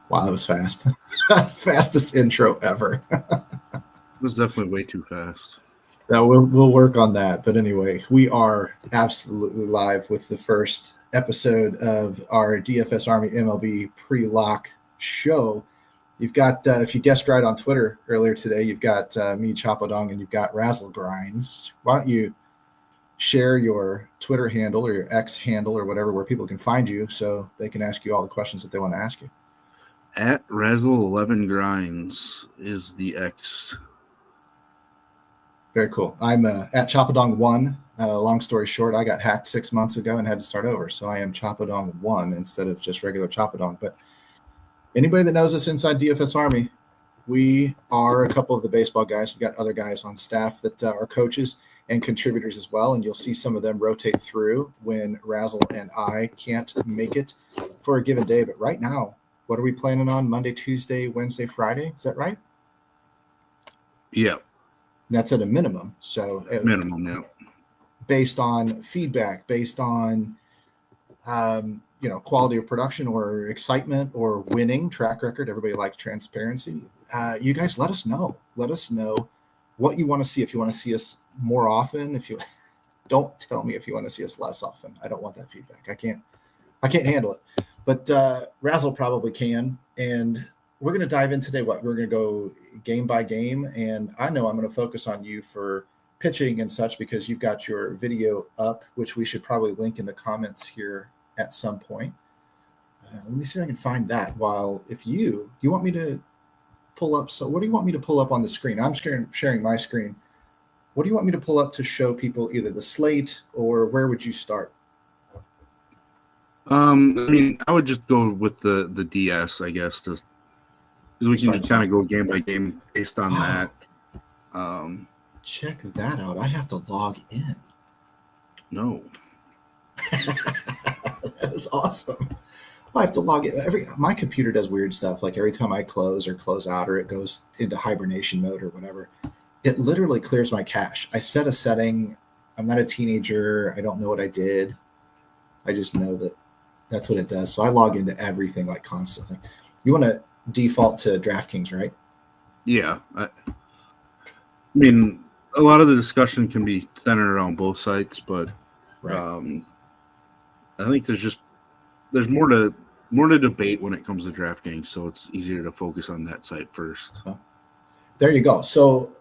Wow, that was fast. Fastest intro ever. It was definitely way too fast. Now we'll work on that. But anyway, we are absolutely live with the first episode of our DFS Army MLB pre-lock show. You've got, if you guessed right on Twitter earlier today, you've got me, Chapadong, and you've got Razzle Grinds. Why don't you share your Twitter handle or your X handle or whatever where people can find you so they can ask you all the questions that they want to ask you. At Razzle11Grinds is the X. Very cool. I'm at Chapadong1. Long story short, I got hacked 6 months ago and had to start over. So I am Chapadong1 instead of just regular Chapadong. But anybody that knows us inside DFS Army, we are a couple of the baseball guys. We've got other guys on staff that are coaches and contributors as well. And you'll see some of them rotate through when Razzle and I can't make it for a given day. But right now, what are we planning on? Monday, Tuesday, Wednesday, Friday? Is that right? Yeah. That's at a minimum. So minimum, yeah. Based on feedback, based on quality of production or excitement or winning track record. Everybody likes transparency. You guys let us know. Let us know what you want to see. If you want to see us more often, if you don't tell me if you want to see us less often. I don't want that feedback. I can't handle it. But Razzle probably can. And we're going to dive in today. We're going to go game by game. And I know I'm going to focus on you for pitching and such because you've got your video up, which we should probably link in the comments here at some point. Let me see if I can find that. While if you want me to pull up. So what do you want me to pull up on the screen? I'm sharing my screen. What do you want me to pull up to show people either the slate or where would you start? I mean, I would just go with the DS, I guess, because we can just kind of go game by game based on that. Check that out. I have to log in. No. That is awesome. I have to log in. My computer does weird stuff. Like every time I close or close out or it goes into hibernation mode or whatever, it literally clears my cache. I set a setting. I'm not a teenager. I don't know what I did. I just know that that's what it does. So I log into everything like constantly. You want to default to DraftKings, right? Yeah. I mean, a lot of the discussion can be centered around both sites, but right. I think there's more to debate when it comes to DraftKings, so it's easier to focus on that site first. There you go. So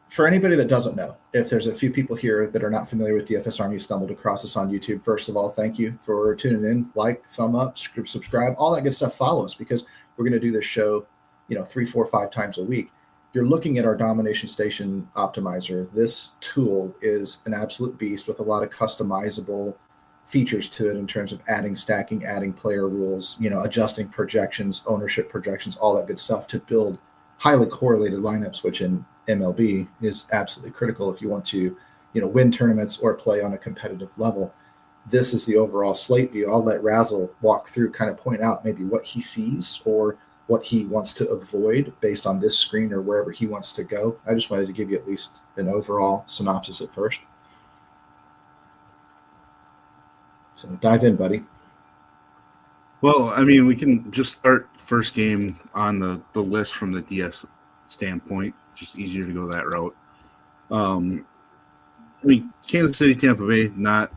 for anybody that doesn't know, if there's a few people here that are not familiar with DFS Army, stumbled across us on YouTube, first of all, thank you for tuning in. Like, thumb up, subscribe, all that good stuff. Follow us because we're going to do this show, 3, 4, 5 times a week. You're looking at our Domination Station Optimizer. This tool is an absolute beast with a lot of customizable features to it in terms of adding stacking, adding player rules, adjusting projections, ownership projections, all that good stuff to build highly correlated lineups, which in MLB is absolutely critical if you want to, win tournaments or play on a competitive level. This is the overall slate view. I'll let Razzle walk through, kind of point out maybe what he sees or what he wants to avoid based on this screen or wherever he wants to go. I just wanted to give you at least an overall synopsis at first. So dive in, buddy. Well, I mean, we can just start first game on the list from the DS standpoint. Just easier to go that route. I mean, Kansas City, Tampa Bay, not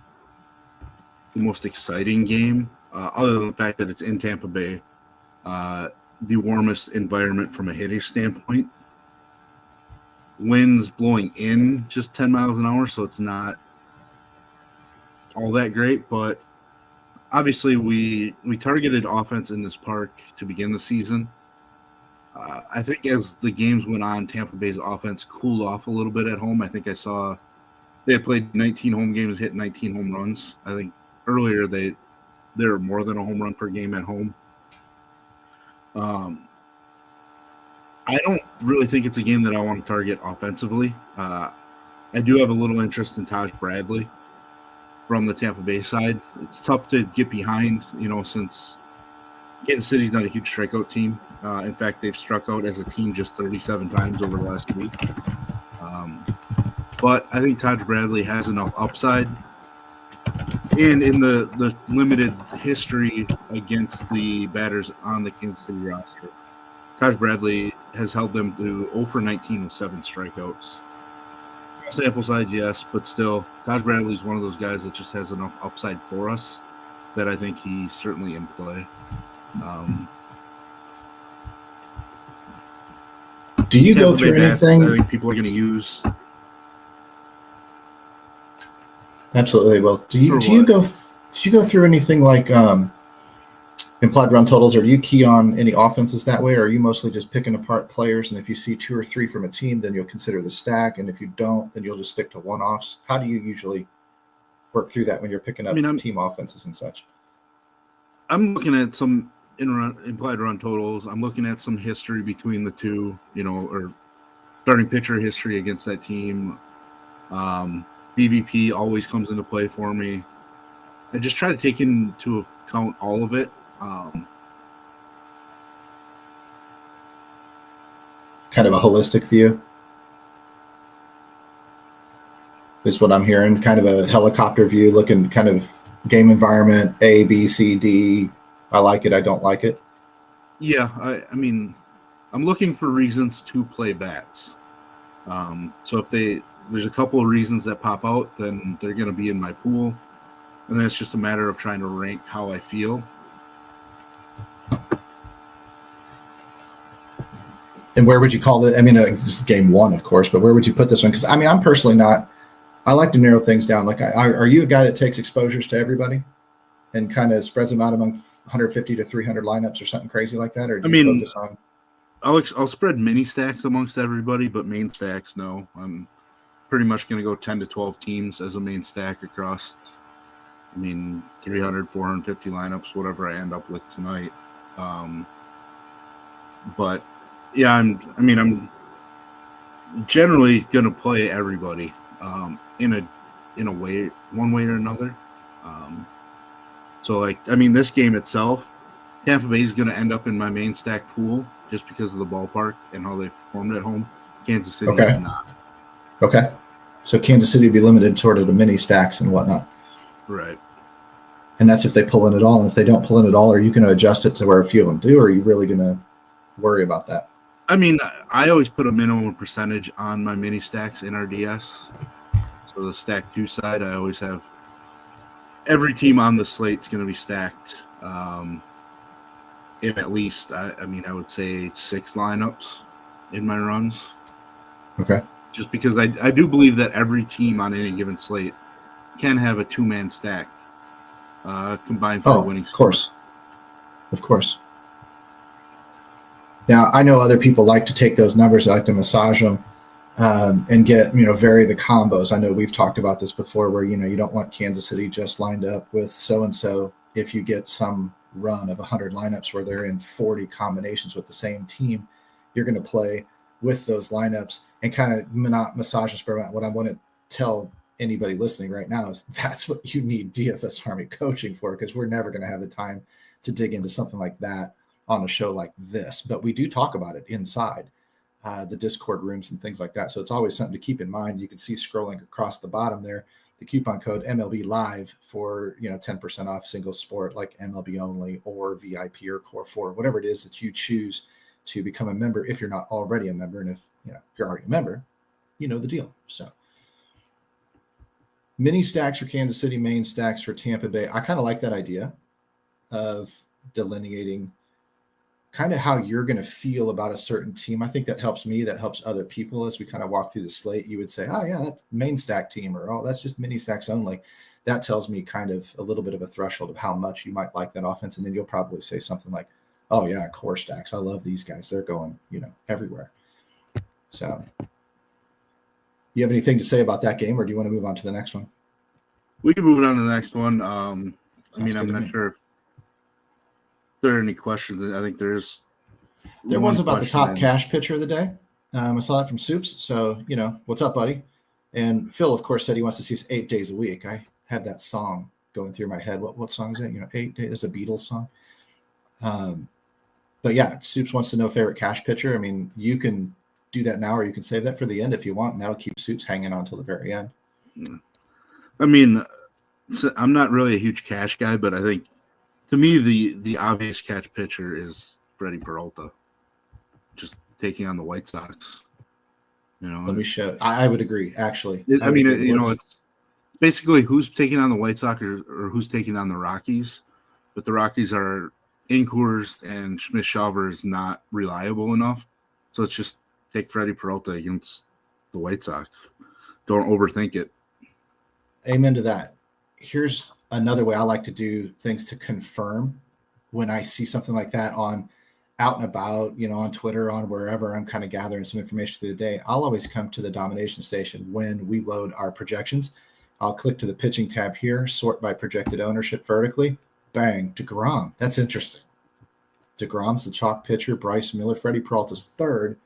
the most exciting game, other than the fact that it's in Tampa Bay, the warmest environment from a hitting standpoint. Winds blowing in just 10 miles an hour, so it's not all that great, but obviously we targeted offense in this park to begin the season. I think as the games went on, Tampa Bay's offense cooled off a little bit at home. I think I saw they had played 19 home games, hit 19 home runs. I think earlier they were more than a home run per game at home. I don't really think it's a game that I want to target offensively. I do have a little interest in Taj Bradley from the Tampa Bay side. It's tough to get behind, since Kansas City's not a huge strikeout team. In fact, they've struck out as a team just 37 times over the last week. But I think Taj Bradley has enough upside And in the limited history against the batters on the Kansas City roster, Taj Bradley has held them to 0 for 19 with 7 strikeouts. Sample size, yes, but still, Taj Bradley is one of those guys that just has enough upside for us that I think he's certainly in play. Do you go through anything? I think people are going to use. Absolutely. Well, do you go through anything like implied run totals, or do you key on any offenses that way, or are you mostly just picking apart players, and if you see 2 or 3 from a team, then you'll consider the stack, and if you don't, then you'll just stick to one-offs? How do you usually work through that when you're picking up team offenses and such? I'm looking at some implied run totals. I'm looking at some history between the two, or starting pitcher history against that team. BVP always comes into play for me. I just try to take into account all of it. Kind of a holistic view is what I'm hearing. Kind of a helicopter view, looking kind of game environment, A, B, C, D. I like it. I don't like it. Yeah, I mean, I'm looking for reasons to play bats. So if there's a couple of reasons that pop out, then they're going to be in my pool. And then it's just a matter of trying to rank how I feel. And where would you call it? I mean, this is game 1, of course, but where would you put this one? Because, I mean, I'm personally not – I like to narrow things down. Like, are you a guy that takes exposures to everybody and kind of spreads them out among 150 to 300 lineups or something crazy like that? Or do you focus on – I'll spread mini stacks amongst everybody, but main stacks, no. I'm pretty much going to go 10 to 12 teams as a main stack across – 300, 450 lineups, whatever I end up with tonight. But yeah, I'm generally going to play everybody in a way, one way or another. So this game itself, Tampa Bay is going to end up in my main stack pool just because of the ballpark and how they performed at home. Kansas City is not. Okay. So Kansas City would be limited sort of to mini stacks and whatnot. Right. And that's if they pull in at all. And if they don't pull in at all, are you going to adjust it to where a few of them do, or are you really going to worry about that? I mean, I always put a minimum percentage on my mini stacks in our DS. So the stack 2 side, I always have every team on the slate's going to be stacked in at least, I would say 6 lineups in my runs. Okay. Just because I do believe that every team on any given slate can have a 2-man stack combined for a winning score. Of course. Now, I know other people like to take those numbers, like to massage them and get, vary the combos. I know we've talked about this before where, you don't want Kansas City just lined up with so-and-so. If you get some run of 100 lineups where they're in 40 combinations with the same team, you're going to play with those lineups and kind of massage and spread out. What I want to tell anybody listening right now is that's what you need DFS Army coaching for, because we're never going to have the time to dig into something like that on a show like this. But we do talk about it inside the Discord rooms and things like that. So it's always something to keep in mind. You can see scrolling across the bottom there, the coupon code MLB Live for 10% off single sport like MLB only or VIP or Core 4, whatever it is that you choose to become a member if you're not already a member. And if you're already a member, you know the deal. So mini stacks for Kansas City, main stacks for Tampa Bay. I kind of like that idea of delineating kind of how you're going to feel about a certain team. I think that helps me. That helps other people as we kind of walk through the slate. You would say, oh, yeah, that's main stack team, or, oh, that's just mini stacks only. That tells me kind of a little bit of a threshold of how much you might like that offense. And then you'll probably say something like, oh, yeah, core stacks. I love these guys. They're going, everywhere. So you have anything to say about that game, or do you want to move on to the next one? We can move on to the next one. I'm not sure if there are any questions. I think there was about the top cash pitcher of the day. I saw that from Soups. So, what's up, buddy? And Phil, of course, said he wants to see us 8 days a week. I have that song going through my head. What song is that? 8 days is a Beatles song. But yeah, Soups wants to know favorite cash pitcher. I mean, you can do that now, or you can save that for the end if you want, and that'll keep Soups hanging on till the very end. I mean, I'm not really a huge cash guy, but I think to me the obvious catch pitcher is Freddie Peralta, just taking on the White Sox. Let me show. I would agree. Actually, it's basically who's taking on the White Sox or who's taking on the Rockies, but the Rockies are in Coors and Schmidt-Shawver is not reliable enough, so it's just take Freddie Peralta against the White Sox. Don't overthink it. Amen to that. Here's another way I like to do things to confirm when I see something like that on out and about, on Twitter, on wherever I'm kind of gathering some information through the day. I'll always come to the domination station when we load our projections. I'll click to the pitching tab here, sort by projected ownership vertically. Bang, DeGrom. That's interesting. DeGrom's the chalk pitcher. Bryce Miller, Freddie Peralta's third.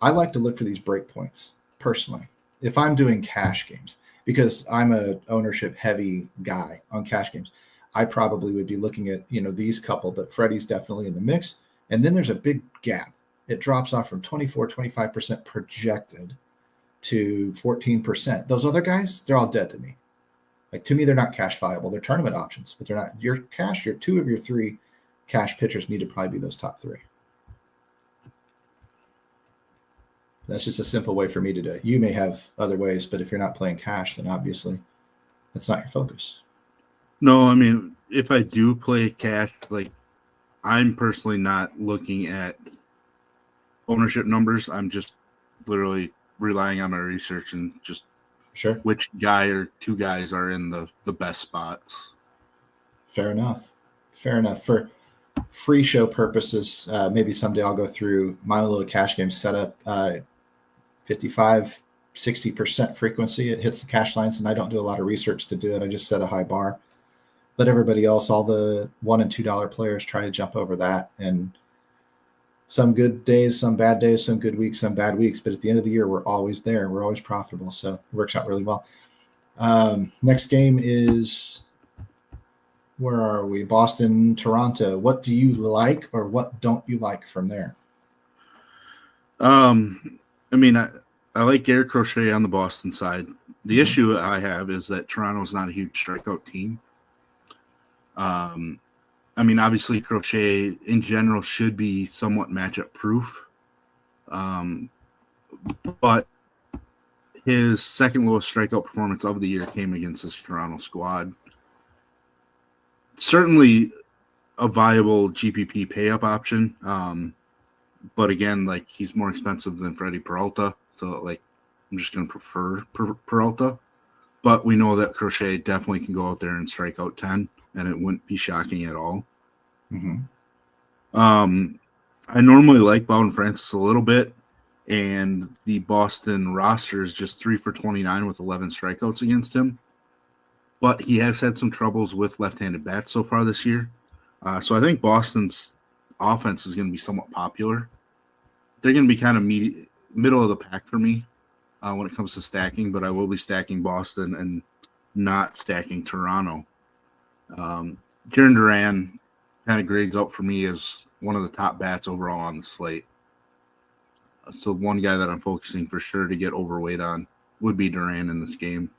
I like to look for these breakpoints personally. If I'm doing cash games, because I'm a ownership heavy guy on cash games, I probably would be looking at, these couple, but Freddie's definitely in the mix. And then there's a big gap. It drops off from 25% projected to 14%. Those other guys, they're all dead to me. Like, to me, they're not cash viable. They're tournament options, but they're not. Your cash, your two of your three cash pitchers need to probably be those top three. That's just a simple way for me to do it. You may have other ways, but if you're not playing cash, then obviously that's not your focus. No, I mean, if I do play cash, I'm personally not looking at ownership numbers. I'm just literally relying on my research and just which guy or two guys are in the best spots. Fair enough. For free show purposes, maybe someday I'll go through my little cash game setup, 55, 60% frequency. It hits the cash lines, and I don't do a lot of research to do it. I just set a high bar. Let everybody else, all the $1 and $2 players, try to jump over that. And some good days, some bad days, some good weeks, some bad weeks. But at the end of the year, we're always there. We're always profitable. So it works out really well. Next game is, where are we? Boston, Toronto. What do you like or what don't you like from there? I like Garrett Crochet on the Boston side. The issue I have is that Toronto's not a huge strikeout team. Obviously Crochet in general should be somewhat matchup proof. But his second lowest strikeout performance of the year came against this Toronto squad. Certainly a viable GPP pay-up option. But again, he's more expensive than Freddie Peralta. So I'm just going to prefer Peralta. But we know that Crochet definitely can go out there and strike out 10. And it wouldn't be shocking at all. Mm-hmm. I normally like Bowden Francis a little bit, and the Boston roster is just 3 for 29 with 11 strikeouts against him. But he has had some troubles with left-handed bats so far this year. So I think Boston's offense is going to be somewhat popular. They're going to be kind of middle of the pack for me when it comes to stacking, but I will be stacking Boston and not stacking Toronto. Jarren Duran kind of grades out for me as one of the top bats overall on the slate. So one guy that I'm focusing for sure to get overweight on would be Duran in this game.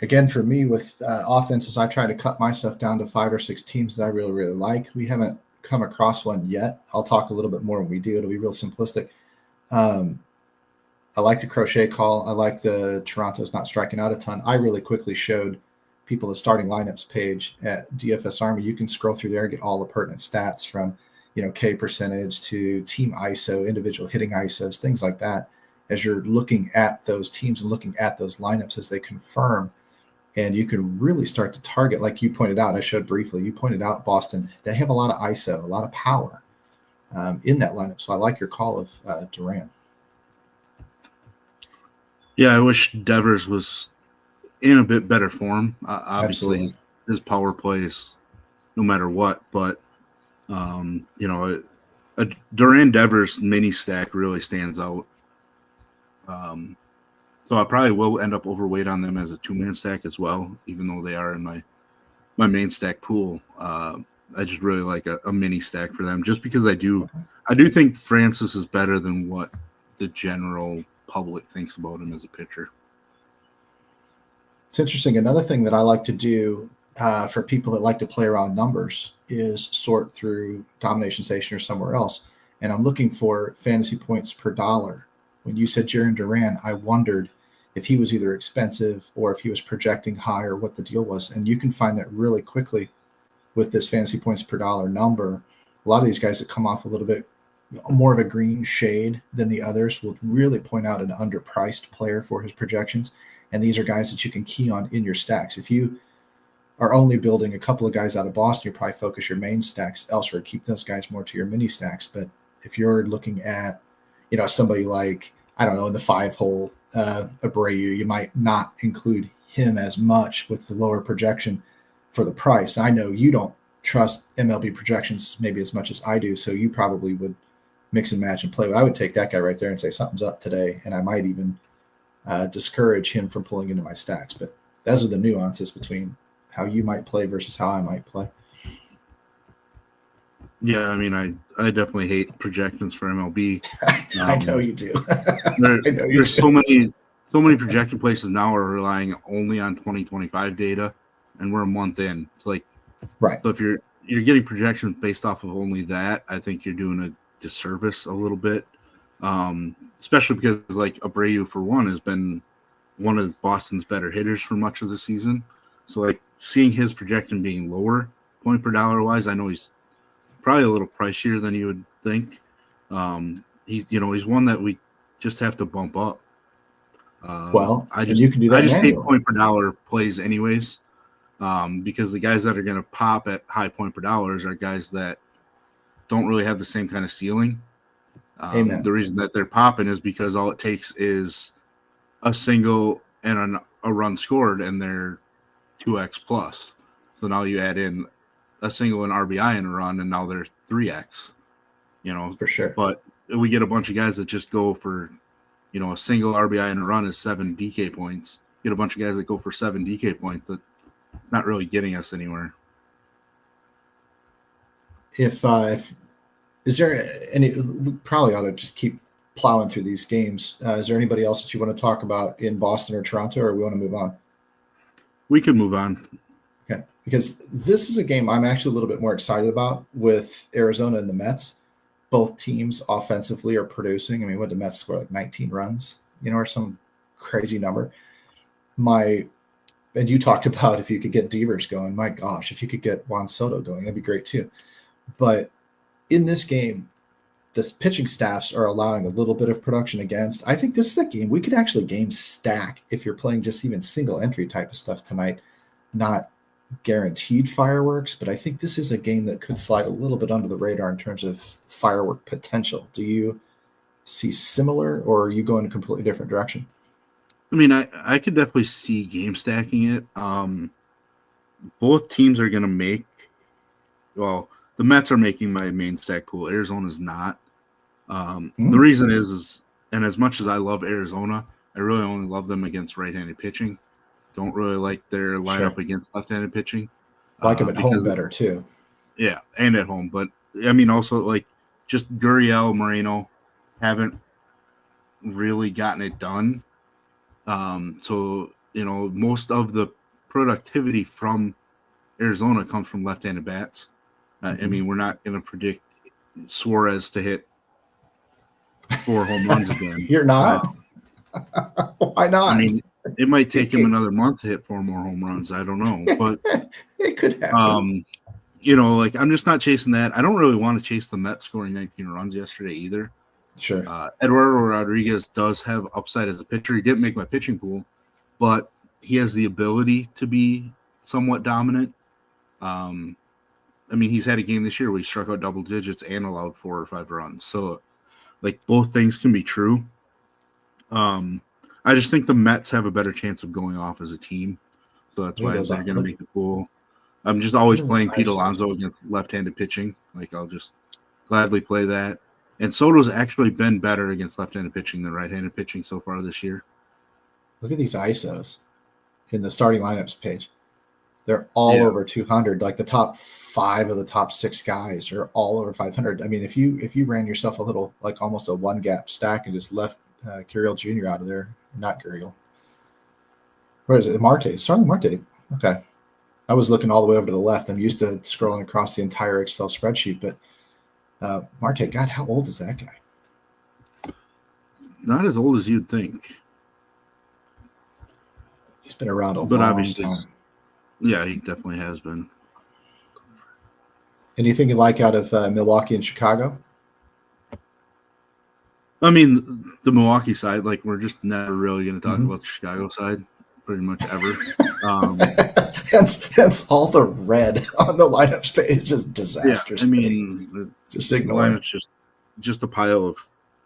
Again, for me with offenses, I try to cut myself down to 5 or 6 teams that I really, really like. We haven't come across one yet. I'll talk a little bit more when we do. It'll be real simplistic. I like the Crochet call. I like the Toronto's not striking out a ton. I really quickly showed people the starting lineups page at DFS Army. You can scroll through there and get all the pertinent stats from, K percentage to team ISO, individual hitting ISOs, things like that, as you're looking at those teams and looking at those lineups as they confirm. And you can really start to target, like you pointed out, I showed briefly, you pointed out Boston, they have a lot of ISO, a lot of power in that lineup. So I like your call of Duran. Yeah, I wish Devers was in a bit better form. Obviously, Absolutely. His power plays no matter what. But, a Duran Devers mini stack really stands out. So I probably will end up overweight on them as a 2-man stack as well, even though they are in my main stack pool. I just really like a mini stack for them, just because I do think Francis is better than what the general public thinks about him as a pitcher. It's interesting. Another thing that I like to do for people that like to play around numbers is sort through Domination Station or somewhere else. And I'm looking for fantasy points per dollar. When you said Jarren Duran, I wondered if he was either expensive or if he was projecting high or what the deal was. And you can find that really quickly with this fantasy points per dollar number. A lot of these guys that come off a little bit more of a green shade than the others will really point out an underpriced player for his projections. And these are guys that you can key on in your stacks. If you are only building a couple of guys out of Boston, you probably focus your main stacks elsewhere. Keep those guys more to your mini stacks. But if you're looking at, somebody like, I don't know, in the 5-hole Abreu, you might not include him as much with the lower projection for the price. I know you don't trust MLB projections maybe as much as I do, so you probably would mix and match and play. But I would take that guy right there and say something's up today, and I might even discourage him from pulling into my stacks. But those are the nuances between how you might play versus how I might play. Yeah, I mean, I definitely hate projections for MLB. I know you do. There's so many projection places now are relying only on 2025 data, and we're a month in. It's like, right. So if you're getting projections based off of only that, I think you're doing a disservice a little bit, especially because like Abreu for one has been one of Boston's better hitters for much of the season. So like seeing his projection being lower point per dollar wise, I know he's probably a little pricier than you would think. He's one that we just have to bump up. You can do that. I just hate point per dollar plays anyways, because the guys that are going to pop at high point per dollars are guys that don't really have the same kind of ceiling. The reason that they're popping is because all it takes is a single and a run scored, and they're 2x plus. So now you add in a single, an RBI, and a run, and now they're 3x. For sure. But we get a bunch of guys that just go for, a single RBI and a run is 7 DK points. Get a bunch of guys that go for 7 DK points. That it's not really getting us anywhere. Is there any? We probably ought to just keep plowing through these games. Is there anybody else that you want to talk about in Boston or Toronto, or we want to move on? We can move on. Okay, because this is a game I'm actually a little bit more excited about with Arizona and the Mets. Both teams offensively are producing. I mean, what did the Mets score, like 19 runs, or some crazy number? And you talked about if you could get Devers going. My gosh, if you could get Juan Soto going, that'd be great too. But in this game, the pitching staffs are allowing a little bit of production against. I think this is a game we could actually game stack if you're playing just even single entry type of stuff tonight, not guaranteed fireworks, but I think this is a game that could slide a little bit under the radar in terms of firework potential. Do you see similar, or are you going a completely different direction? I mean, I could definitely see game stacking it. Both teams are going to make, well, the Mets are making my main stack pool. Arizona's not. The reason is, and as much as I love Arizona, I really only love them against right-handed pitching. Don't really like their lineup against left-handed pitching. Like them at home better too. Yeah, and at home. But, I mean, also, like, just Gurriel, Moreno haven't really gotten it done. So, most of the productivity from Arizona comes from left-handed bats. I mean, we're not going to predict Suarez to hit 4 home runs again. You're not? Why not? I mean, it might take him another month to hit 4 more home runs. I don't know. But it could happen. I'm just not chasing that. I don't really want to chase the Mets scoring 19 runs yesterday either. Sure. Eduardo Rodriguez does have upside as a pitcher. He didn't make my pitching pool, but he has the ability to be somewhat dominant. I mean, he's had a game this year where he struck out double digits and allowed 4 or 5 runs. So, like, both things can be true. I just think the Mets have a better chance of going off as a team. So that's why they're going to make the pool. I'm just always playing Pete Alonso against left-handed pitching. Like, I'll just gladly play that. And Soto's actually been better against left-handed pitching than right-handed pitching so far this year. Look at these ISOs in the starting lineups page. They're all over 200. Like the top 5 of the top 6 guys are all over 500. I mean, if you ran yourself a little, like almost a one gap stack and just left Gurriel Jr. out of there. Not Gurriel. Where is it? Marte. It's starting Marte. Okay. I was looking all the way over to the left. I'm used to scrolling across the entire Excel spreadsheet, but Marte, God, how old is that guy? Not as old as you'd think. He's been around a long time. Yeah, he definitely has been. Anything you like out of Milwaukee and Chicago? I mean, the Milwaukee side, like, we're just never really going to talk about the Chicago side pretty much ever. Hence all the red on the lineups page, just disastrous. Yeah, I mean, just ignore it. Lineup's just a pile of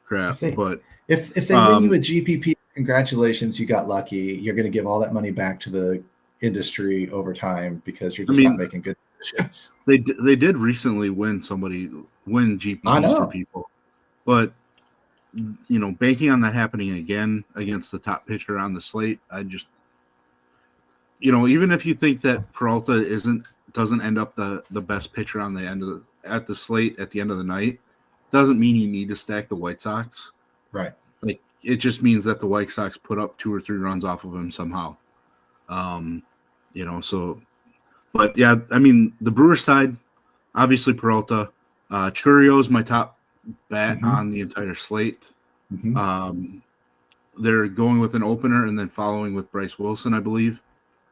crap. But if they win you a GPP, congratulations, you got lucky. You're going to give all that money back to the industry over time because you're just not making good decisions. They did recently win GPPs for people, but banking on that happening again against the top pitcher on the slate, I just, even if you think that Peralta doesn't end up the best pitcher on the at the slate at the end of the night, doesn't mean you need to stack the White Sox. Right. Like, it just means that the White Sox put up 2 or 3 runs off of him somehow. But yeah, I mean, the Brewers side, obviously Peralta, Churrio's my top bat on the entire slate. They're going with an opener and then following with Bryce Wilson, I believe.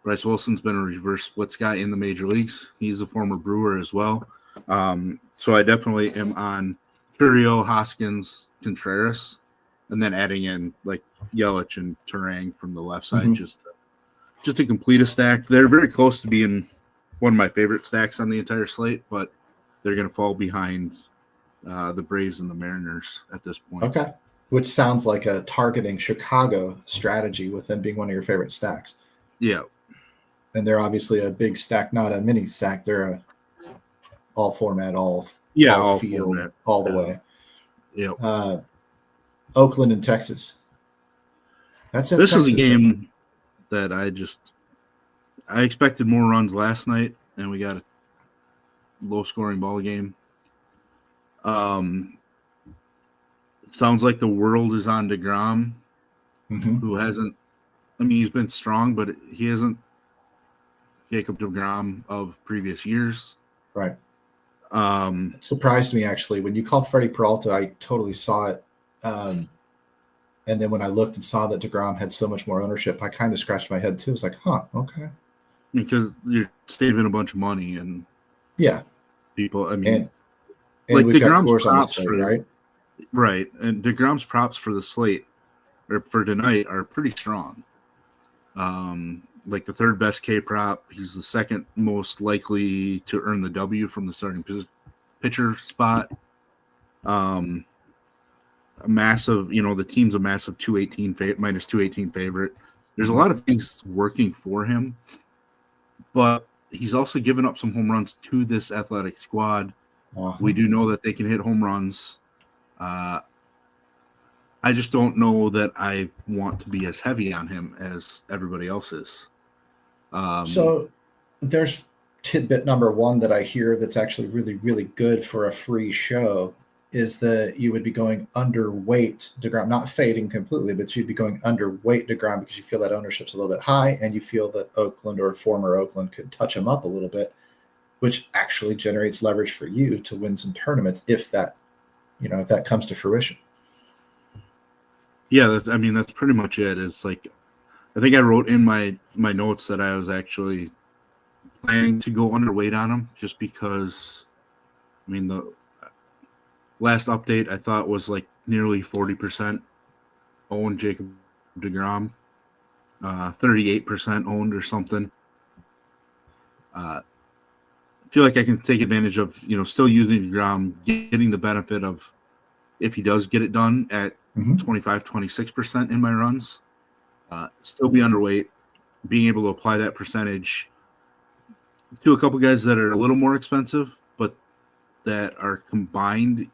Bryce Wilson's been a reverse splits guy in the major leagues. He's a former Brewer as well. So I definitely am on Churrio, Hoskins, Contreras, and then adding in like Yelich and Turang from the left side just to complete a stack. They're very close to being one of my favorite stacks on the entire slate, but they're going to fall behind the Braves and the Mariners at this point. Okay. Which sounds like a targeting Chicago strategy with them being one of your favorite stacks. Yeah. And they're obviously a big stack, not a mini stack. They're a all format, all field, format, all the way. Yeah. Oakland and Texas. This is a game that I expected more runs last night, and we got a low-scoring ball game. Sounds like the world is on DeGrom, who hasn't. I mean, he's been strong, but he hasn't Jacob DeGrom of previous years. Right. It surprised me, actually. When you called Freddie Peralta, I totally saw it. And then when I looked and saw that DeGrom had so much more ownership, I kind of scratched my head too. It's like, okay. Because you're saving a bunch of money and people. I mean, and like we've got DeGrom's props slate, right, and DeGrom's props for the slate or for tonight are pretty strong. Like the third best K prop, he's the second most likely to earn the W from the starting pitcher spot. A massive, the team's a massive 218 minus 218 favorite. There's a lot of things working for him, but he's also given up some home runs to this athletic squad. We do know that they can hit home runs. I just don't know that I want to be as heavy on him as everybody else is. So there's tidbit number one that I hear that's actually really, really good for a free show is that you would be going underweight DeGrom, not fading completely, but you'd be going underweight DeGrom because you feel that ownership's a little bit high and you feel that Oakland or former Oakland could touch him up a little bit, which actually generates leverage for you to win some tournaments if that comes to fruition. Yeah, that's pretty much it. It's like, I think I wrote in my notes that I was actually planning to go underweight on him just because, the last update I thought was like nearly 40% owned Jacob DeGrom, 38% owned or something. I feel like I can take advantage of, still using DeGrom, getting the benefit of if he does get it done at 25-26% in my runs, still be underweight, being able to apply that percentage to a couple guys that are a little more expensive, but that are combined,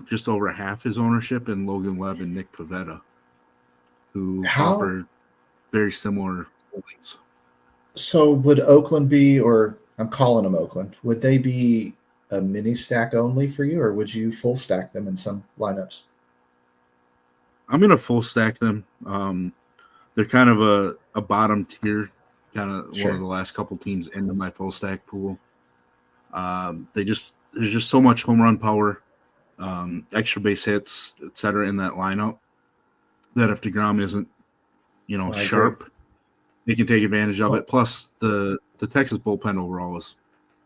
just over half his ownership in Logan Webb and Nick Pivetta, who offer very similar holdings. So would Oakland be, or I'm calling them Oakland, would they be a mini stack only for you, or would you full stack them in some lineups? I'm gonna full stack them. They're kind of a bottom tier, kind of one of the last couple teams into my full stack pool. There's just so much home run power, extra base hits, etc. in that lineup that if DeGrom isn't, sharp, they can take advantage of it. Plus, the Texas bullpen overall is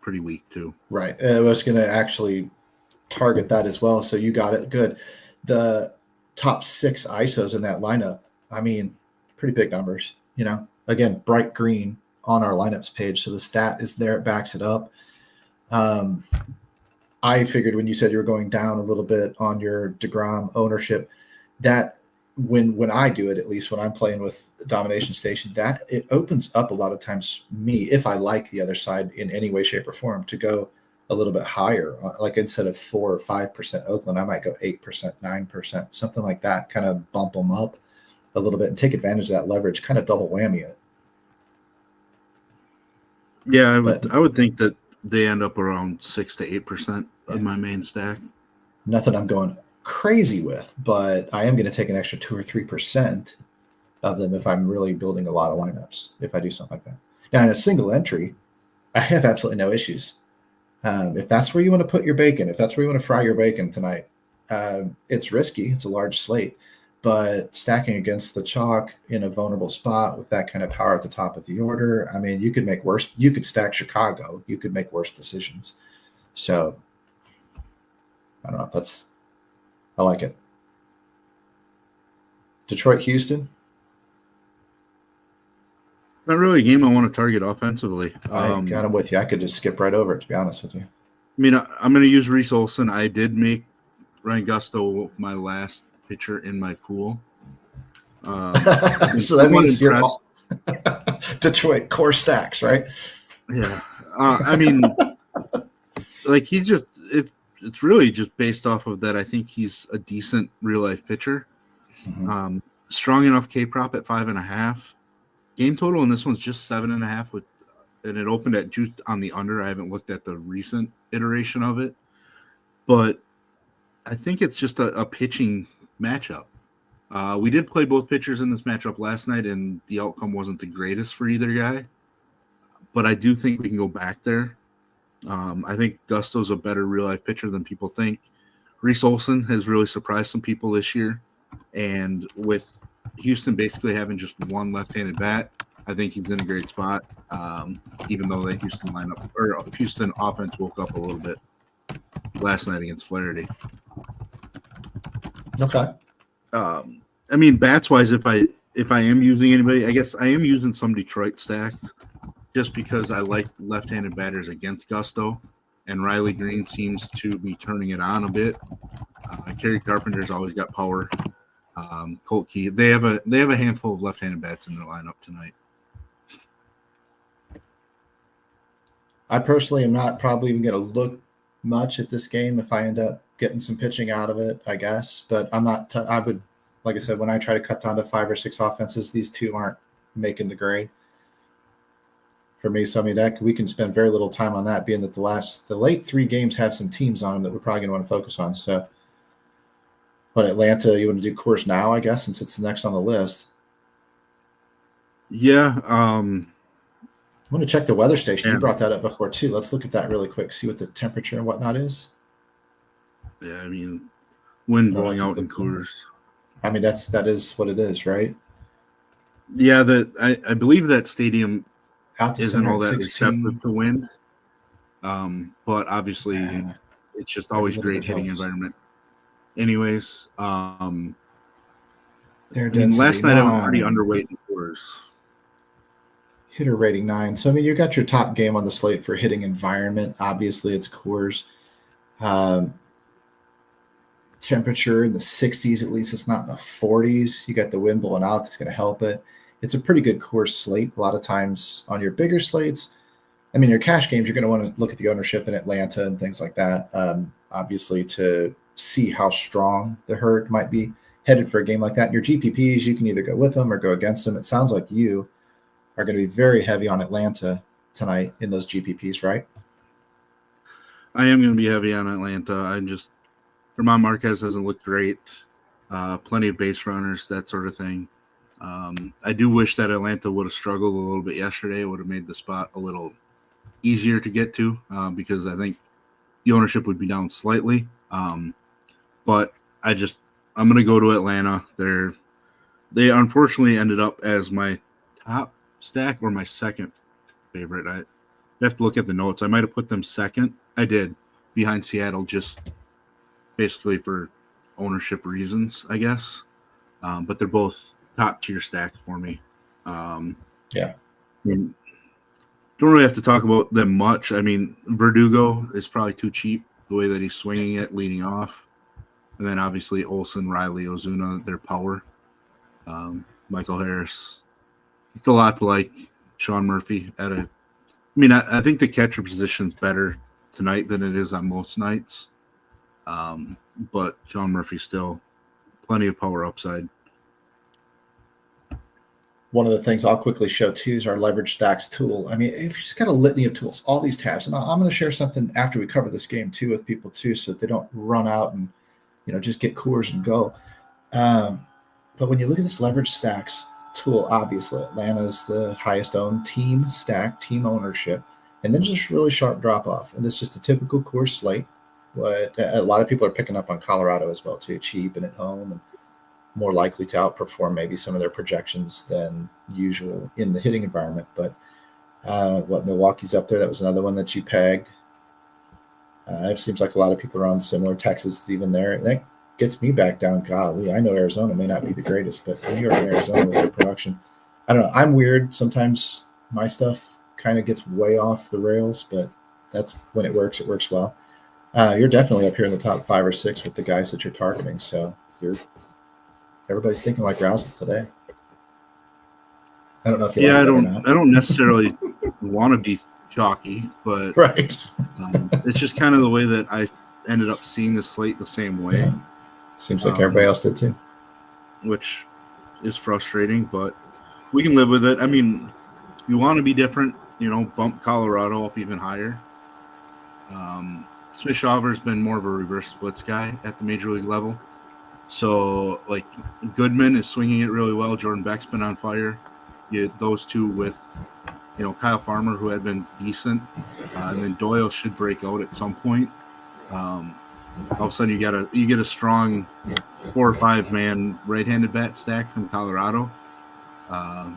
pretty weak too. Right. I was going to actually target that as well. So you got it. Good. The top 6 ISOs in that lineup, I mean, pretty big numbers. Again, bright green on our lineups page. So the stat is there. It backs it up. I figured when you said you were going down a little bit on your DeGrom ownership, that when I do it, at least when I'm playing with Domination Station, that it opens up a lot of times me, if I like the other side in any way, shape, or form, to go a little bit higher. Like instead of 4 or 5% Oakland, I might go 8%, 9%, something like that, kind of bump them up a little bit and take advantage of that leverage, kind of double whammy it. Yeah, I would think that they end up around 6 to 8% of my main stack. Nothing I'm going crazy with, but I am going to take an extra 2 or 3% of them if I'm really building a lot of lineups, if I do something like that. Now, in a single entry, I have absolutely no issues. If that's where you want to put your bacon, if that's where you want to fry your bacon tonight, it's risky. It's a large slate. But stacking against the chalk in a vulnerable spot with that kind of power at the top of the order, I mean, you could make worse. You could stack Chicago. You could make worse decisions. So, I don't know. I like it. Detroit, Houston. Not really a game I want to target offensively. I got him with you. I could just skip right over it, to be honest with you. I mean, I'm going to use Reese Olson. I did make Ryan Gusto my last pitcher in my pool. So that means you're all Detroit core stacks, right? Yeah. I mean, like it's really just based off of that. I think he's a decent real life pitcher. Mm-hmm. Strong enough K prop at 5.5. Game total in this one's just 7.5 and it opened at juice on the under. I haven't looked at the recent iteration of it, but I think it's just a pitching matchup. We did play both pitchers in this matchup last night, and the outcome wasn't the greatest for either guy. But I do think we can go back there. I think Gusto's a better real-life pitcher than people think. Reese Olson has really surprised some people this year. And with Houston basically having just one left-handed bat, I think he's in a great spot, even though the Houston offense woke up a little bit last night against Flaherty. Okay. I mean, bats wise, if I am using anybody, I guess I am using some Detroit stack just because I like left-handed batters against Gusto, and Riley Green seems to be turning it on a bit. Kerry Carpenter's always got power. Colt Key, they have a handful of left-handed bats in their lineup tonight. I personally am not probably even going to look much at this game if I end up getting some pitching out of it, I guess. But I'm not. I would, like I said, when I try to cut down to 5 or 6 offenses, these two aren't making the grade for me. So I mean, we can spend very little time on that, being that the late 3 games have some teams on them that we're probably going to want to focus on. So, but Atlanta, you want to do Coors now, I guess, since it's the next on the list. Yeah. I want to check the weather station. You brought that up before too. Let's look at that really quick. See what the temperature and whatnot is. Yeah, I mean, wind blowing out in Coors. I mean, that is what it is, right? Yeah, I believe that stadium out to isn't all that receptive to wind. But obviously, it's just always great hitting environment. Anyways, last night I was pretty underweight in Coors. Hitter rating 9. So, I mean, you got your top game on the slate for hitting environment. Obviously, it's Coors. Temperature in the 60s, at least it's not in the 40s. You got the wind blowing out. That's going to help it. It's a pretty good Coors slate. A lot of times on your bigger slates, I mean, your cash games, you're going to want to look at the ownership in Atlanta and things like that, obviously, to see how strong the herd might be headed for a game like that. In your GPPs, you can either go with them or go against them. It sounds like you are going to be very heavy on Atlanta tonight in those GPPs, right? I am going to be heavy on Atlanta. Ramon Marquez hasn't looked great. plenty of base runners, that sort of thing. I do wish that Atlanta would have struggled a little bit yesterday. It would have made the spot a little easier to get to because I think the ownership would be down slightly. But I'm going to go to Atlanta. They unfortunately ended up as my top stack or my second favorite. I have to look at the notes. I might have put them second. I did, behind Seattle, just basically for ownership reasons, I guess. But they're both top tier stacks for me. Yeah. Don't really have to talk about them much. I mean, Verdugo is probably too cheap the way that he's swinging it leading off. And then obviously Olsen, Riley, Ozuna, their power. Michael Harris. It's a lot to like. Sean Murphy I think the catcher position's better tonight than it is on most nights. But Sean Murphy still plenty of power upside. One of the things I'll quickly show too is our leverage stacks tool. I mean, if you just got a litany of tools, all these tabs, and I'm going to share something after we cover this game too with people too, so that they don't run out and just get Coors and go. But when you look at this leverage stacks tool, obviously Atlanta's the highest owned team stack, team ownership, and then just really sharp drop off. And it's just a typical Coors slate. What a lot of people are picking up on Colorado as well too, cheap and at home, and more likely to outperform maybe some of their projections than usual in the hitting environment. But Milwaukee's up there. That was another one that you pegged. It seems like a lot of people are on similar. Texas is even there. That gets me back down. Golly, I know Arizona may not be the greatest, but New York and Arizona with their production, I don't know. I'm weird. Sometimes my stuff kind of gets way off the rails, but that's when it works well. You're definitely up here in the top 5 or 6 with the guys that you're targeting. So everybody's thinking like Rousel today. I don't know if you like that or not. I don't necessarily want to be chalky, but right. It's just kind of the way that I ended up seeing the slate the same way. Yeah. Seems like everybody else did too. Which is frustrating, but we can live with it. I mean, you want to be different, bump Colorado up even higher. Smith-Shawver's been more of a reverse splits guy at the major league level. So, like, Goodman is swinging it really well. Jordan Beck's been on fire. Those two with, Kyle Farmer, who had been decent. And then Doyle should break out at some point. All of a sudden, you get a strong 4 or 5 man right-handed bat stack from Colorado.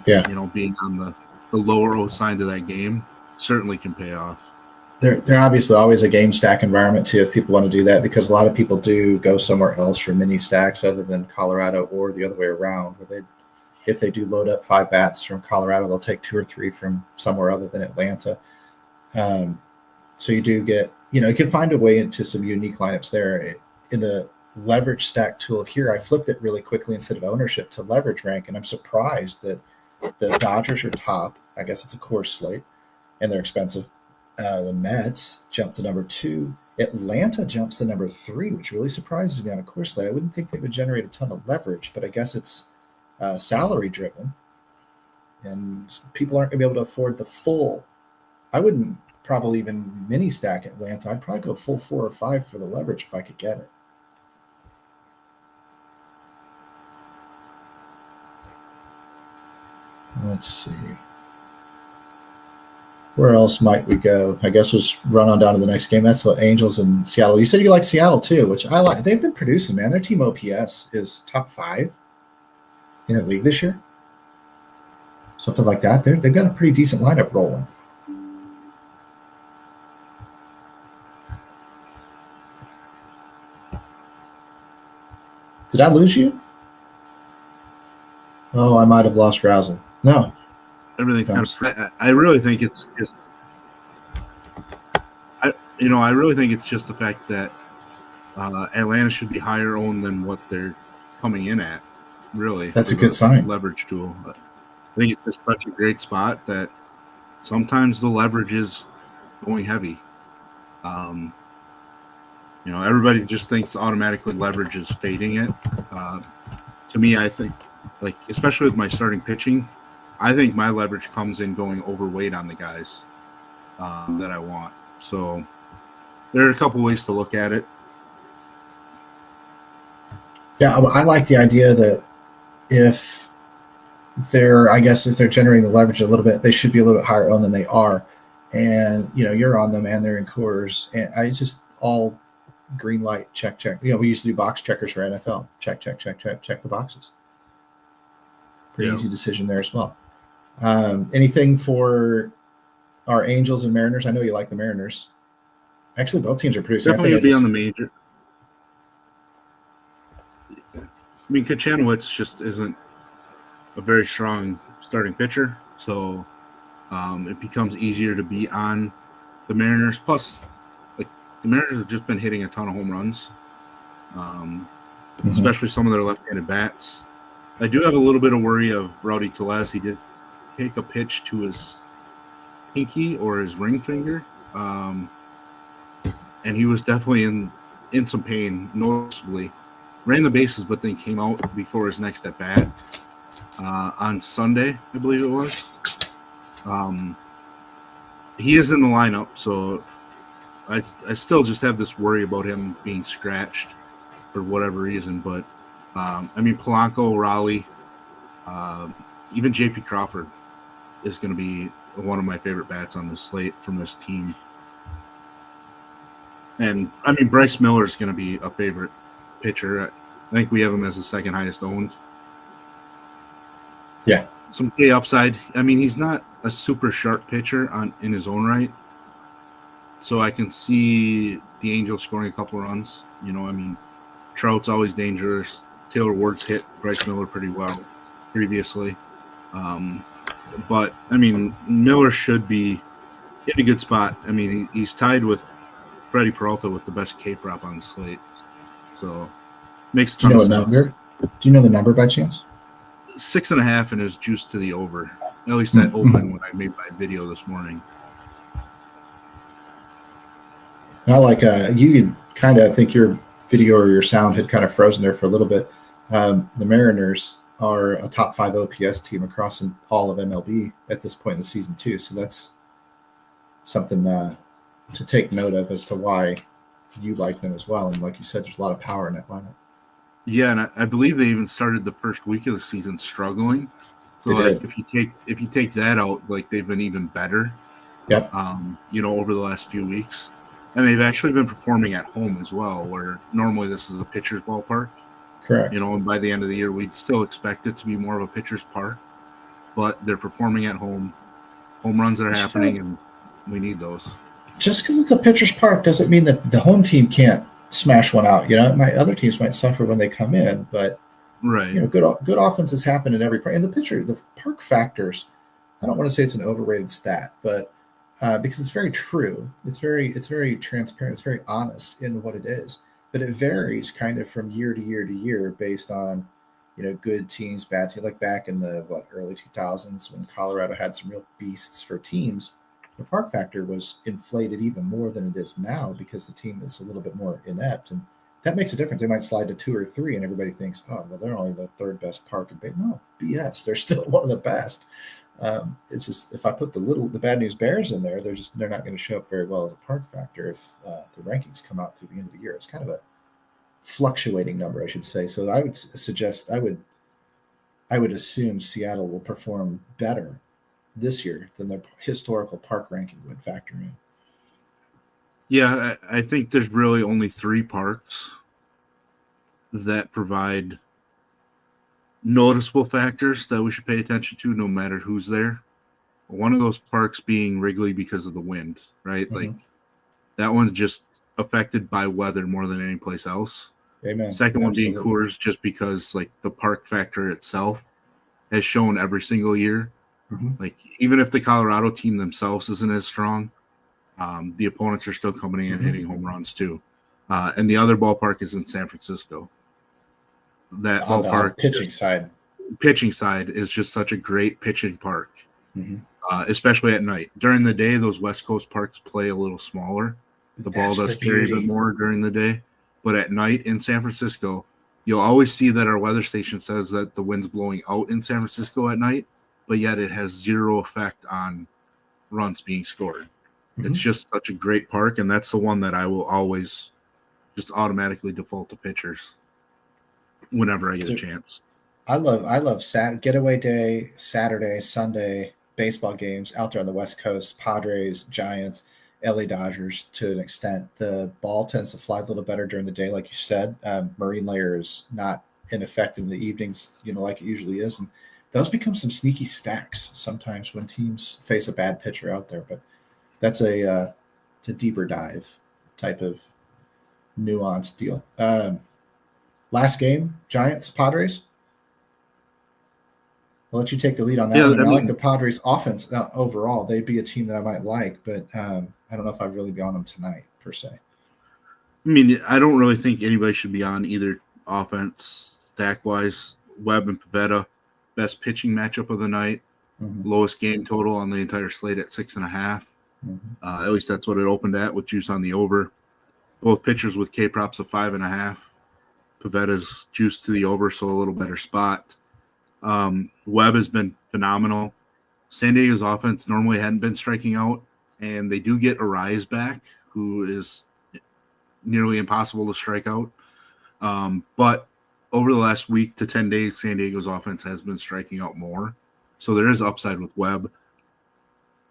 Being on the lower O side of that game certainly can pay off. They're obviously always a game stack environment too, if people want to do that, because a lot of people do go somewhere else for mini stacks other than Colorado, or the other way around, where if they do load up 5 bats from Colorado, they'll take 2 or 3 from somewhere other than Atlanta. So you do get, you can find a way into some unique lineups there. In the leverage stack tool here, I flipped it really quickly instead of ownership to leverage rank, and I'm surprised that the Dodgers are top. I guess it's a Coors slate, and they're expensive. The Mets jump to number 2. Atlanta jumps to number 3, which really surprises me on a Coors slate. I wouldn't think they would generate a ton of leverage, but I guess it's salary driven, and people aren't going to be able to afford the full. I wouldn't probably even mini stack Atlanta. I'd probably go full 4 or 5 for the leverage if I could get it. Let's see. Where else might we go? I guess we'll just run on down to the next game. That's what Angels and Seattle. You said you like Seattle too, which I like. They've been producing, man. Their team OPS is top 5 in the league this year. Something like that. They've got a pretty decent lineup rolling. Did I lose you? Oh, I might have lost Rousel. No. Everything kind of. I really think it's just. I really think it's just the fact that Atlanta should be higher owned than what they're coming in at. Really, that's a good sign. Leverage tool. I think it's just such a great spot that sometimes the leverage is going heavy. Everybody just thinks automatically leverage is fading it. To me, I think, especially with my starting pitching, I think my leverage comes in going overweight on the guys that I want. So there are a couple ways to look at it. Yeah, I like the idea that if if they're generating the leverage a little bit, they should be a little bit higher owned than they are. And you're on them, and they're in Coors, and I just all green light, check, check. We used to do box checkers for NFL. Check, check, check, check, check the boxes. Pretty Yeah, easy decision there as well. Anything for our Angels and Mariners? I know you like the Mariners. Actually, both teams are producing. I definitely think I would be on the just major. I mean, Kachanowicz just isn't a very strong starting pitcher, so it becomes easier to be on the Mariners. Plus, like the Mariners have just been hitting a ton of home runs, especially some of their left-handed bats. I do have a little bit of worry of Rowdy Tellez. He did take a pitch to his pinky or his ring finger, and he was definitely in some pain, noticeably. Ran the bases, but then came out before his next at bat on Sunday, I believe it was. He is in the lineup, so I still just have this worry about him being scratched for whatever reason. But I mean, Polanco, Raleigh, even J.P. Crawford is going to be one of my favorite bats on this slate from this team. And I mean, Bryce Miller is going to be a favorite pitcher. I think we have him as the second highest owned. Yeah. Some K upside. I mean, he's not a super sharp pitcher in his own right. So I can see the Angels scoring a couple runs. I mean, Trout's always dangerous. Taylor Ward's hit Bryce Miller pretty well previously. But, I mean, Miller should be in a good spot. I mean, he's tied with Freddie Peralta with the best K prop on the slate. So, makes a ton of sense. Number? Do you know the number by chance? 6.5 and is juice to the over. At least that opened when I made my video this morning. Now, you kind of think your video or your sound had kind of frozen there for a little bit. The Mariners are a top 5 OPS team across all of MLB at this point in the season too. So that's something to take note of as to why you like them as well. And like you said, there's a lot of power in that lineup. Yeah, and I believe they even started the first week of the season struggling. So like if you take that out, like they've been even better. Yep. Over the last few weeks. And they've actually been performing at home as well, where normally this is a pitcher's ballpark. Correct. And by the end of the year, we'd still expect it to be more of a pitcher's park, but they're performing at home. Home runs are happening, and we need those. Just because it's a pitcher's park doesn't mean that the home team can't smash one out. My other teams might suffer when they come in, but right. Good offenses happen in every park. And the park factors, I don't want to say it's an overrated stat, but because it's very true. It's very transparent. It's very honest in what it is, but it varies kind of from year to year to year based on, good teams, bad teams. Like back in the early 2000s when Colorado had some real beasts for teams, the park factor was inflated even more than it is now because the team is a little bit more inept, and that makes a difference. They might slide to 2 or 3, and everybody thinks, oh, well, they're only the third best park in baseball. No, BS. They're still one of the best. It's just if I put the bad news bears in there, they're not going to show up very well as a park factor if the rankings come out through the end of the year. It's kind of a fluctuating number, I should say. So I would suggest I would assume Seattle will perform better this year than their historical park ranking would factor in. Yeah, I think there's really only 3 parks that provide noticeable factors that we should pay attention to no matter who's there. One of those parks being Wrigley because of the wind, right? Like that one's just affected by weather more than any place else. Amen. Second one being Coors just because like the park factor itself has shown every single year. Like even if the Colorado team themselves isn't as strong, the opponents are still coming in and hitting home runs too. And the other ballpark is in San Francisco. That ballpark pitching side is just such a great pitching park, especially at night. During the day, those West Coast parks play a little smaller. The ball does carry a bit more during the day, but at night in San Francisco, you'll always see that our weather station says that the wind's blowing out in San Francisco at night, but yet it has zero effect on runs being scored. It's just such a great park, and that's the one that I will always just automatically default to pitchers. whenever I get a chance. I love getaway day, Saturday, Sunday baseball games out there on the West Coast. Padres, Giants, LA Dodgers. To an extent, the ball tends to fly a little better during the day, like you said. Marine layer is not in effect in the evenings, like it usually is, and those become some sneaky stacks sometimes when teams face a bad pitcher out there. But that's a deeper dive type of nuanced deal. Last game, Giants, Padres. I'll let you take the lead on that one. I like the Padres offense overall. They'd be a team that I might like, but I don't know if I'd really be on them tonight, per se. I mean, I don't really think anybody should be on either offense, stack-wise. Webb and Pivetta, best pitching matchup of the night. Mm-hmm. Lowest game total on the entire slate at 6.5. Mm-hmm. At least that's what it opened at, with juice on the over. Both pitchers with K-props of 5.5. Pivetta's juiced to the over, so a little better spot. Webb has been phenomenal. San Diego's offense normally hadn't been striking out, and they do get Arias back, who is nearly impossible to strike out. But over the last week to 10 days, San Diego's offense has been striking out more. So there is upside with Webb.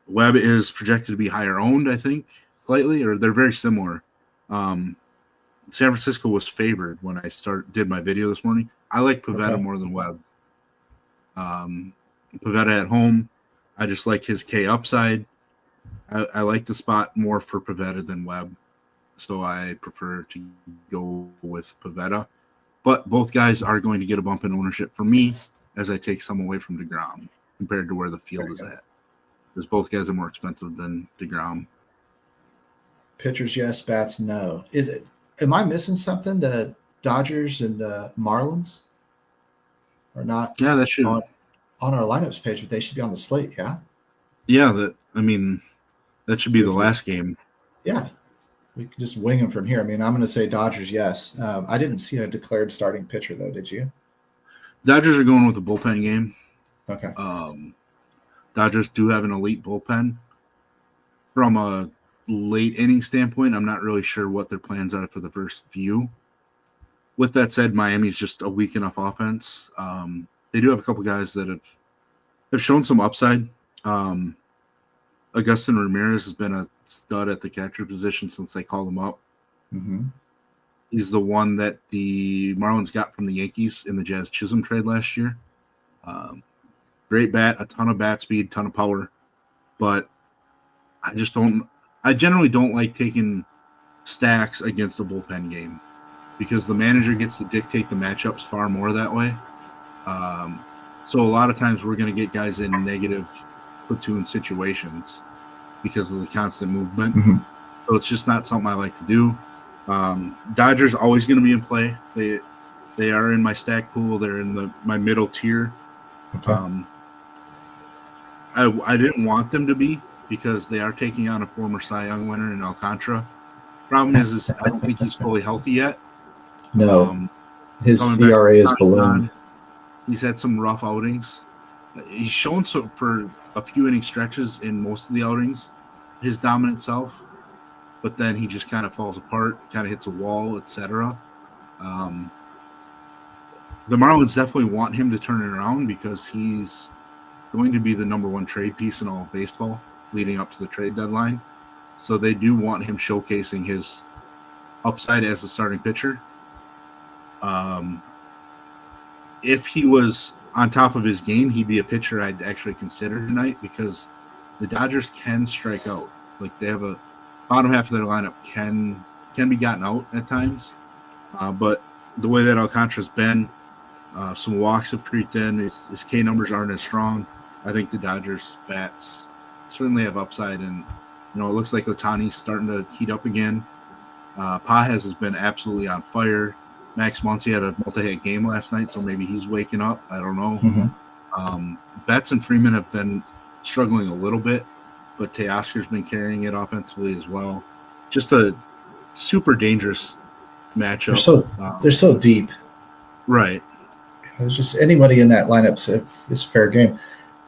Webb is projected to be higher owned, I think, slightly, or they're very similar. San Francisco was favored when I did my video this morning. I like Pivetta more than Webb. Pivetta at home, I just like his K upside. I like the spot more for Pivetta than Webb, so I prefer to go with Pivetta. But both guys are going to get a bump in ownership for me as I take some away from DeGrom compared to where the field is at, because both guys are more expensive than DeGrom. Pitchers, yes. Bats, no. Am I missing something? The Dodgers and Marlins are not. Yeah, that should on our lineups page, but they should be on the slate. Yeah. Yeah, that should be the last game. Yeah, we can just wing them from here. I mean, I'm going to say Dodgers, yes. I didn't see a declared starting pitcher though. Did you? Dodgers are going with a bullpen game. Okay. Dodgers do have an elite bullpen. From a late inning standpoint, I'm not really sure what their plans are for the first few. With that said, Miami's just a weak enough offense. They do have a couple guys that have shown some upside. Augustin Ramirez has been a stud at the catcher position since they called him up. Mm-hmm. He's the one that the Marlins got from the Yankees in the Jazz Chisholm trade last year. Great bat, a ton of bat speed, ton of power. But I generally don't like taking stacks against the bullpen game, because the manager gets to dictate the matchups far more that way. So a lot of times we're going to get guys in negative platoon situations because of the constant movement. Mm-hmm. So it's just not something I like to do. Dodgers always going to be in play. They are in my stack pool. They're in my middle tier. Okay. I didn't want them to be, because they are taking on a former Cy Young winner in Alcantara. Problem is I don't think he's fully healthy yet. No, his ERA is ballooned. He's had some rough outings. He's shown for a few inning stretches in most of the outings his dominant self, but then he just kind of falls apart, kind of hits a wall, etc. The Marlins definitely want him to turn it around, because he's going to be the number one trade piece in all of baseball leading up to the trade deadline. So they do want him showcasing his upside as a starting pitcher. If he was on top of his game, he'd be a pitcher I'd actually consider tonight, because the Dodgers can strike out. Like, they have a bottom half of their lineup can be gotten out at times. But the way that Alcantara's been, some walks have creeped in. His K numbers aren't as strong. I think the Dodgers bats certainly have upside, and it looks like Ohtani's starting to heat up again. Pages has been absolutely on fire. Max Muncy had a multi-hit game last night, so maybe he's waking up. I don't know. Mm-hmm. Betts and Freeman have been struggling a little bit, but Teoscar's been carrying it offensively as well. Just a super dangerous matchup. They're so deep. Right. There's just anybody in that lineup is fair game.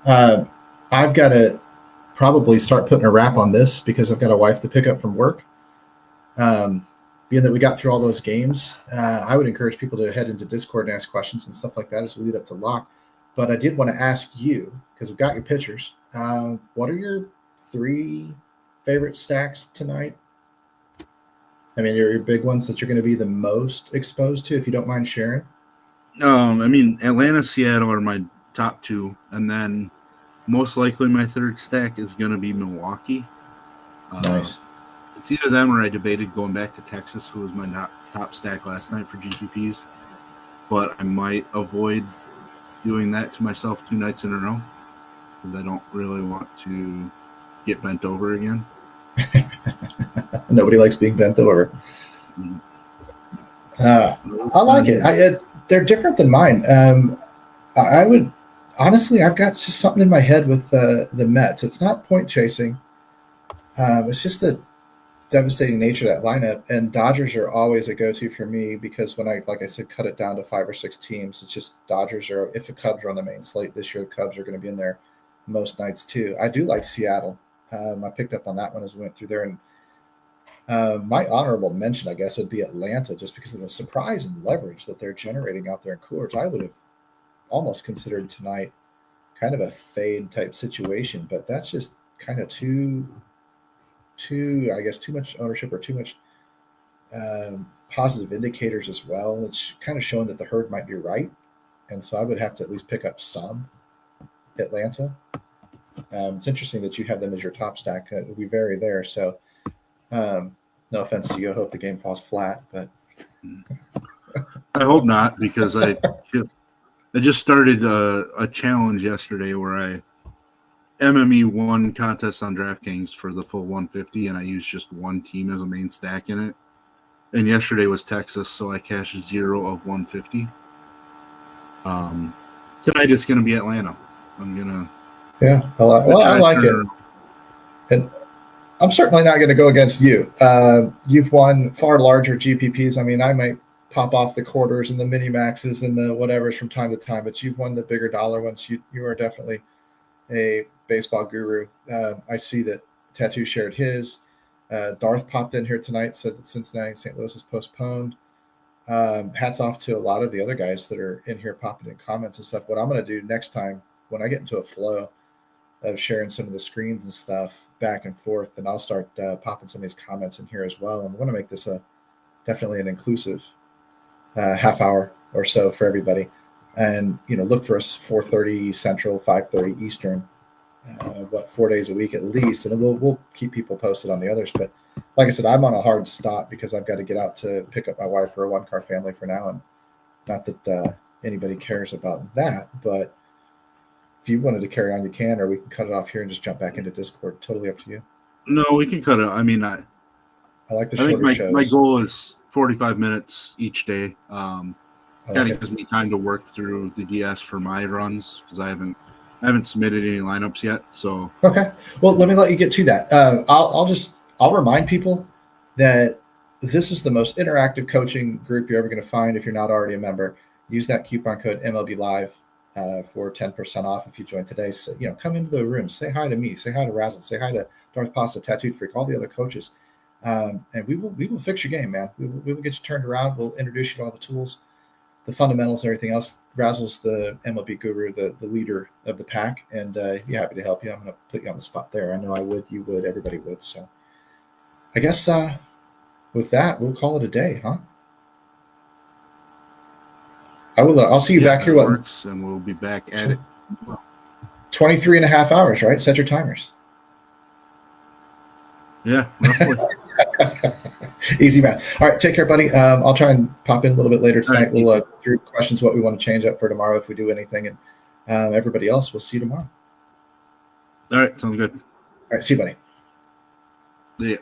I've got to probably start putting a wrap on this, because I've got a wife to pick up from work. being that we got through all those games, I would encourage people to head into Discord and ask questions and stuff like that as we lead up to lock. But I did want to ask you, because we've got your pitchers, what are your 3 favorite stacks tonight? I mean, your big ones that you're going to be the most exposed to, if you don't mind sharing. I mean, Atlanta, Seattle are my top 2, and then most likely my third stack is going to be Milwaukee. Nice. It's either them or I debated going back to Texas, who was my top stack last night for GPPs. But I might avoid doing that to myself 2 nights in a row because I don't really want to get bent over again. Nobody likes being bent over. I like it. They're different than mine. I would honestly, I've got just something in my head with the Mets. It's not point chasing. It's just the devastating nature of that lineup. And Dodgers are always a go-to for me because when like I said, cut it down to 5 or 6 teams, it's just Dodgers are. If the Cubs are on the main slate this year, the Cubs are going to be in there most nights too. I do like Seattle. I picked up on that one as we went through there. And my honorable mention, I guess, would be Atlanta, just because of the surprise and leverage that they're generating out there in Coors. I would have almost considered tonight kind of a fade type situation, but that's just kind of too much ownership or too much positive indicators as well. It's kind of showing that the herd might be right. And so I would have to at least pick up some Atlanta. It's interesting that you have them as your top stack. We vary there. So no offense to you. I hope the game falls flat, but I hope not, because I just started a challenge yesterday where I MME 1 contest on DraftKings for the full 150, and I used just 1 team as a main stack in it. And yesterday was Texas, so I cashed 0 of 150. Tonight it's going to be Atlanta. I'm gonna. Yeah, I like it. And I'm certainly not going to go against you. You've won far larger GPPs. I mean, I might pop off the quarters and the mini maxes and the whatevers from time to time, but you've won the bigger dollar ones. You are definitely a baseball guru. I see that Tattoo shared his. Darth popped in here tonight, said that Cincinnati and St. Louis is postponed. Hats off to a lot of the other guys that are in here popping in comments and stuff. What I'm going to do next time when I get into a flow of sharing some of the screens and stuff back and forth, and I'll start popping some of these comments in here as well. And we want to make this definitely an inclusive half hour or so for everybody. And, look for us 4:30 Central, 5:30 Eastern, 4 days a week at least. And then we'll keep people posted on the others. But like I said, I'm on a hard stop because I've got to get out to pick up my wife for a 1-car family for now. And not that anybody cares about that, but if you wanted to carry on, you can, or we can cut it off here and just jump back into Discord. Totally up to you. No, we can cut it. I mean, I like the shorter shows. My goal is 45 minutes each day. Kind of gives me time to work through the DS for my runs because I haven't submitted any lineups yet. So okay, well, let me let you get to that. I'll remind people that this is the most interactive coaching group you're ever going to find if you're not already a member. Use that coupon code MLB Live for 10% off if you join today. So, come into the room, say hi to me, say hi to Razzle, say hi to Darth Pasta, Tattooed Freak, all the other coaches, and we will fix your game, man. We will get you turned around. We'll introduce you to all the tools, the fundamentals, and everything else. Razzle's the MLB guru, the leader of the pack, and he's happy to help you. I'm going to put you on the spot there. I know I would, you would, everybody would. So I guess with that, we'll call it a day, huh? I'll see you back here. Works, and we'll be back at it. 23 and a half hours, right? Set your timers. Yeah, roughly. Easy math. All right, take care, buddy. I'll try and pop in a little bit later tonight. We'll go through questions, what we want to change up for tomorrow if we do anything. And everybody else, we'll see you tomorrow. All right, sounds good. All right, see you, buddy. Yeah.